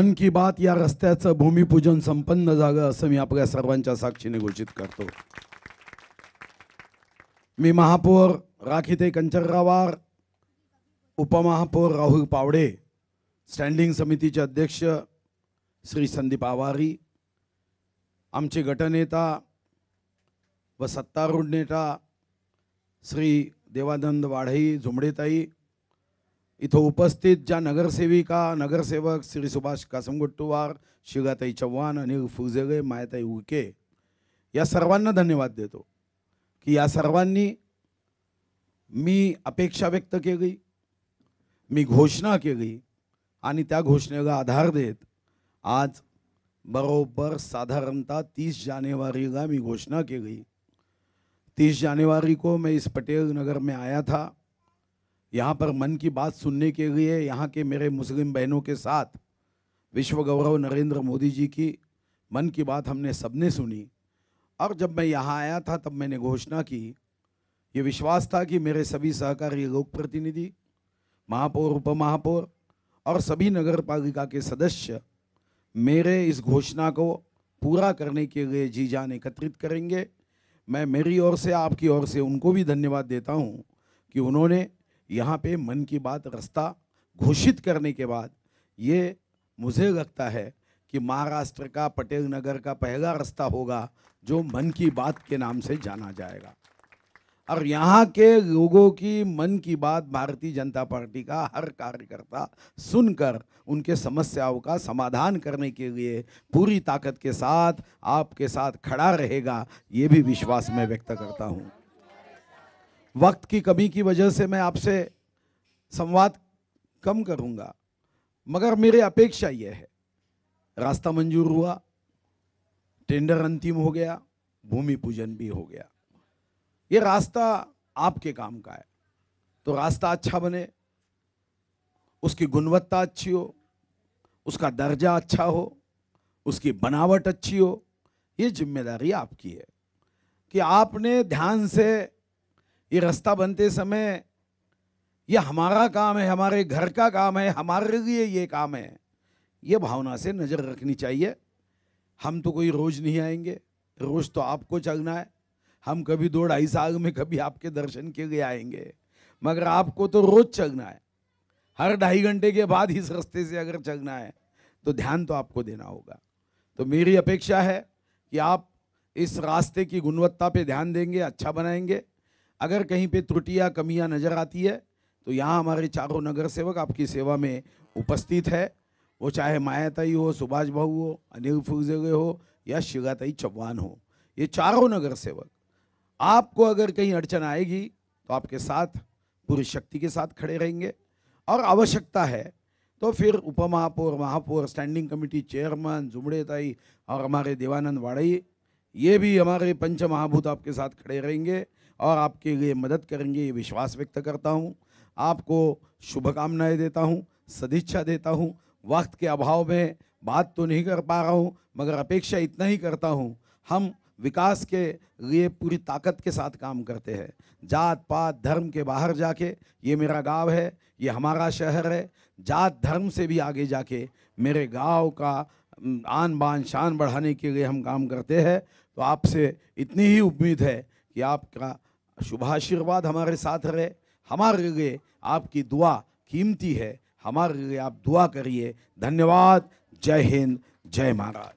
मन की बात या रस्त्याचं भूमिपूजन संपन्न झालं असं मी आपल्या सर्वांच्या साक्षीने घोषित करतो। मी महापौर राखीते कंचनरावार, उपमहापौर राहुल पावडे, स्टँडिंग समितीचे अध्यक्ष श्री संदीप आवारी, आमचे गटनेता व सत्तारूढ नेता श्री देवानंद वाढई झुमडेताई, इथं उपस्थित ज्या नगरसेविका नगरसेवक श्री सुभाष कासमगोट्टूवार, शिगाताई चव्हाण, अनिल फुजेगे, मायाताई उके, या सर्वांना धन्यवाद देतो की या सर्वांनी मी अपेक्षा व्यक्त केली, मी घोषणा केली आणि त्या घोषणेला आधार देत आज बरोबर साधारणतः 30 जानेवारी मी घोषणा केली। 30 जनवरी को मैं इस पटेल नगर में आया था, यहाँ पर मन की बात सुनने के लिए यहाँ के मेरे मुस्लिम बहनों के साथ विश्व गौरव नरेंद्र मोदी जी की मन की बात हमने सबने सुनी। और जब मैं यहाँ आया था तब मैंने घोषणा की, ये विश्वास था कि मेरे सभी सहकारी लोक प्रतिनिधि, महापौर, उपमहापौर और सभी नगर पालिका के सदस्य मेरे इस घोषणा को पूरा करने के लिए जी जान एकत्रित करेंगे। मैं मेरी ओर से, आपकी ओर से उनको भी धन्यवाद देता हूँ कि उन्होंने यहाँ पे मन की बात रास्ता घोषित करने के बाद ये मुझे लगता है कि महाराष्ट्र का पटेल नगर का पहला रास्ता होगा जो मन की बात के नाम से जाना जाएगा। और यहाँ के लोगों की मन की बात भारतीय जनता पार्टी का हर कार्यकर्ता सुनकर उनके समस्याओं का समाधान करने के लिए पूरी ताकत के साथ आपके साथ खड़ा रहेगा, ये भी विश्वास मैं व्यक्त करता हूँ। वक्त की कमी की वजह से मैं आपसे संवाद कम करूँगा, मगर मेरी अपेक्षा ये है, रास्ता मंजूर हुआ, टेंडर अंतिम हो गया, भूमि पूजन भी हो गया, ये रास्ता आपके काम का है, तो रास्ता अच्छा बने, उसकी गुणवत्ता अच्छी हो, उसका दर्जा अच्छा हो, उसकी बनावट अच्छी हो, ये जिम्मेदारी आपकी है कि आपने ध्यान से ये रास्ता बनते समय ये हमारा काम है, हमारे घर का काम है, हमारे लिए ये काम है, ये भावना से नज़र रखनी चाहिए। हम तो कोई रोज़ नहीं आएंगे, रोज़ तो आपको चलना है। हम कभी 2-2.5 साल में कभी आपके दर्शन के लिए आएंगे, मगर आपको तो रोज़ चलना है। हर 2.5 घंटे के बाद इस रास्ते से अगर चलना है तो ध्यान तो आपको देना होगा। तो मेरी अपेक्षा है कि आप इस रास्ते की गुणवत्ता पे ध्यान देंगे, अच्छा बनाएंगे। अगर कहीं पे त्रुटियां कमियां नज़र आती है तो यहाँ हमारे चारों नगर सेवक आपकी सेवा में उपस्थित है, वो चाहे मायाताई हो, सुभाष भाऊ हो, अनिल फुजेगे हो या शिगाताई चव्हाण हो, ये चारों नगर सेवक आपको अगर कहीं अड़चन आएगी तो आपके साथ पूरी शक्ति के साथ खड़े रहेंगे। और आवश्यकता है तो फिर उपमहापौर, महापौर, स्टैंडिंग कमेटी चेयरमैन झुमडेताई और हमारे देवानंद वाड़ई, ये भी हमारे पंच महाभूत आपके साथ खड़े रहेंगे और आपके लिए मदद करेंगे, ये विश्वास व्यक्त करता हूँ। आपको शुभकामनाएं देता हूँ, सदिच्छा देता हूँ। वक्त के अभाव में बात तो नहीं कर पा रहा हूँ, मगर अपेक्षा इतना ही करता हूँ, हम विकास के लिए पूरी ताकत के साथ काम करते हैं। जात पात धर्म के बाहर जाके, ये मेरा गांव है, ये हमारा शहर है, जात धर्म से भी आगे जाके मेरे गांव का आन बान शान बढ़ाने के लिए हम काम करते हैं। तो आपसे इतनी ही उम्मीद है कि आपका शुभाशीर्वाद हमारे साथ रहे। हमारे लिए आपकी दुआ कीमती है, हमारे लिए आप दुआ करिए। धन्यवाद। जय हिंद, जय महाराज।